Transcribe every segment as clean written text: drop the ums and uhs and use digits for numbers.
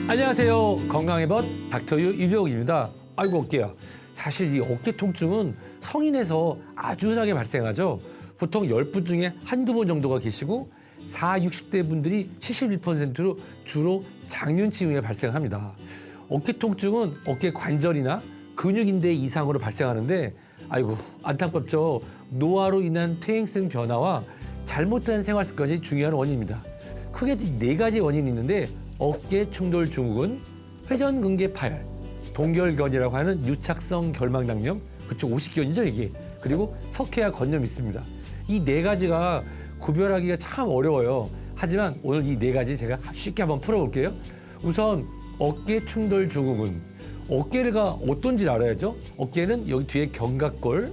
안녕하세요. 건강의 벗 닥터유 이병욱입니다. 아이고 어깨야. 사실 이 어깨 통증은 성인에서 아주 흔하게 발생하죠. 보통 10분 중에 한두 번 정도가 계시고 40, 60대 분들이 71%로 주로 장년층에 발생합니다. 어깨 통증은 어깨 관절이나 근육인대 이상으로 발생하는데 아이고 안타깝죠. 노화로 인한 퇴행성 변화와 잘못된 생활 습관이 중요한 원인입니다. 크게 4가지 원인이 있는데 어깨 충돌 증후군, 회전근개 파열, 동결견이라고 하는 유착성 결막낭염, 그쪽 오십견이죠 이게. 그리고 석회화 건염이 있습니다. 이 4가지가 구별하기가 참 어려워요. 하지만 오늘 이 4가지 제가 쉽게 한번 풀어볼게요. 우선 어깨 충돌 증후군. 어깨가 어떤지 알아야죠. 어깨는 여기 뒤에 견갑골,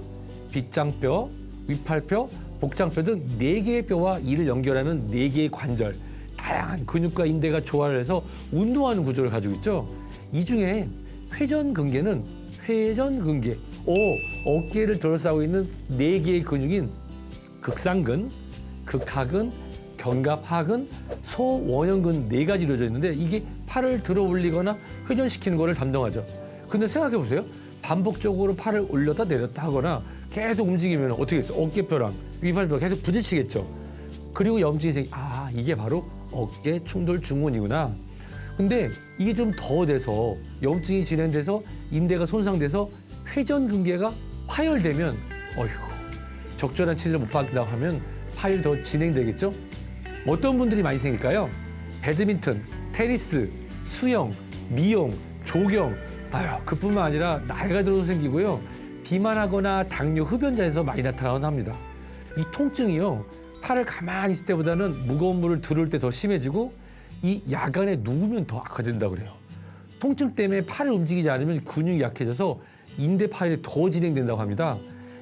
빗장뼈, 위팔뼈, 복장뼈 등 4개의 뼈와 이를 연결하는 4개의 관절, 다양한 근육과 인대가 조화를 해서 운동하는 구조를 가지고 있죠. 이 중에 회전근개는 어깨를 둘러싸고 있는 4개의 근육인 극상근, 극하근, 견갑하근, 소원형근 4가지로 이루어져 있는데 이게 팔을 들어 올리거나 회전시키는 거를 담당하죠. 근데 생각해 보세요. 반복적으로 팔을 올렸다 내렸다 하거나 계속 움직이면 어떻게 했어? 어깨뼈랑 위팔뼈 계속 부딪히겠죠. 그리고 염증이 이게 바로 어깨 충돌 증후군이구나. 근데 이게 좀 더 돼서 염증이 진행돼서 인대가 손상돼서 회전근개가 파열되면 적절한 치료를 못 받는다고 하면 파열이 더 진행되겠죠. 어떤 분들이 많이 생길까요? 배드민턴, 테니스, 수영, 미용, 조경, 그뿐만 아니라 나이가 들어서 생기고요. 비만하거나 당뇨 흡연자에서 많이 나타나곤 합니다. 이 통증이요. 팔을 가만히 있을 때보다는 무거운 물을 들을 때 더 심해지고 이 야간에 누우면 더 악화된다고 그래요. 통증 때문에 팔을 움직이지 않으면 근육이 약해져서 인대 파열이 더 진행된다고 합니다.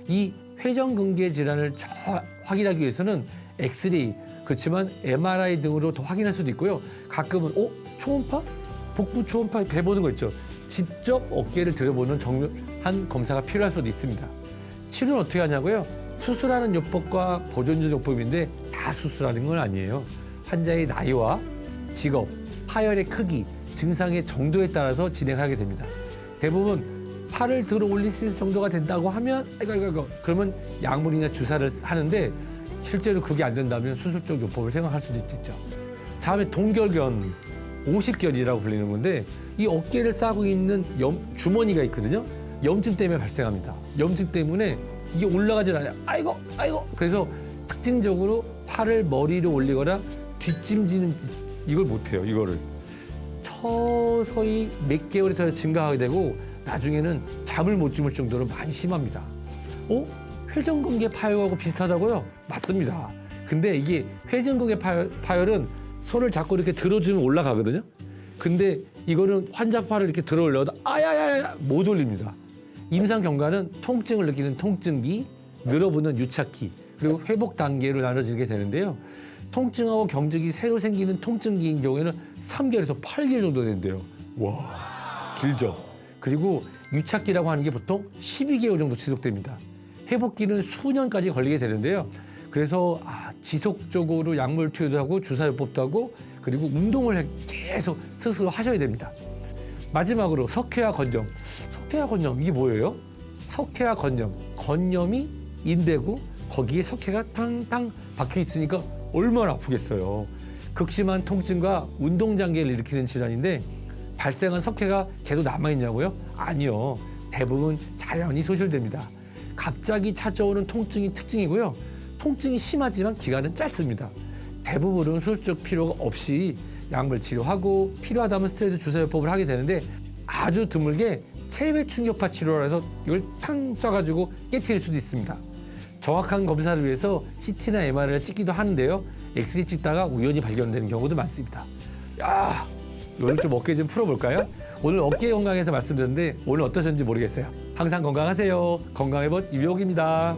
이 회전근개 질환을 확인하기 위해서는 엑스레이, 그렇지만 MRI 등으로 더 확인할 수도 있고요. 가끔은 초음파? 복부 초음파 배 보는 거 있죠. 직접 어깨를 들여보는 정밀한 검사가 필요할 수도 있습니다. 치료는 어떻게 하냐고요? 수술하는 요법과 보존적 요법인데 다 수술하는 건 아니에요. 환자의 나이와 직업, 파열의 크기, 증상의 정도에 따라서 진행하게 됩니다. 대부분 팔을 들어 올릴 수 있을 정도가 된다고 하면 그러면 약물이나 주사를 하는데 실제로 그게 안 된다면 수술적 요법을 생각할 수도 있겠죠. 다음에 동결견, 오십견이라고 불리는 건데 이 어깨를 싸고 있는 주머니가 있거든요. 염증 때문에 발생합니다. 염증 때문에 이게 올라가질 않아요. 아이고. 그래서 특징적으로 팔을 머리로 올리거나 뒷짐지는 이걸 못해요. 이거를 서서히 몇 개월이 더 증가하게 되고 나중에는 잠을 못 주물 정도로 많이 심합니다. 회전근개 파열하고 비슷하다고요? 맞습니다. 근데 이게 회전근개 파열은 손을 잡고 이렇게 들어주면 올라가거든요. 근데 이거는 환자 팔을 이렇게 들어 올려도 못 올립니다. 임상 경과는 통증을 느끼는 통증기, 늘어붙는 유착기, 그리고 회복 단계로 나눠지게 되는데요. 통증하고 경직이 새로 생기는 통증기인 경우에는 3개월에서 8개월 정도 된대요. 와, 길죠. 그리고 유착기라고 하는 게 보통 12개월 정도 지속됩니다. 회복기는 수년까지 걸리게 되는데요. 그래서 지속적으로 약물 투여도 하고 주사요법도 하고 그리고 운동을 계속 스스로 하셔야 됩니다. 마지막으로 석회화 건염. 석회화 건염 이게 뭐예요? 석회화 건염. 건염이 인대고 거기에 석회가 탕탕 박혀 있으니까 얼마나 아프겠어요. 극심한 통증과 운동장애를 일으키는 질환인데 발생한 석회가 계속 남아있냐고요? 아니요. 대부분 자연히 소실됩니다. 갑자기 찾아오는 통증이 특징이고요. 통증이 심하지만 기간은 짧습니다. 대부분은 수술적 필요가 없이 약물 치료하고 필요하다면 스테로이드 주사요법을 하게 되는데 아주 드물게 체외 충격파 치료라 해서 이걸 탕 쏴가지고 깨트릴 수도 있습니다. 정확한 검사를 위해서 CT나 MRI를 찍기도 하는데요. 엑스레이 찍다가 우연히 발견되는 경우도 많습니다. 오늘 좀 어깨 좀 풀어볼까요? 오늘 어깨 건강에서 말씀드렸는데 오늘 어떠셨는지 모르겠어요. 항상 건강하세요. 건강의 벗 이병욱입니다.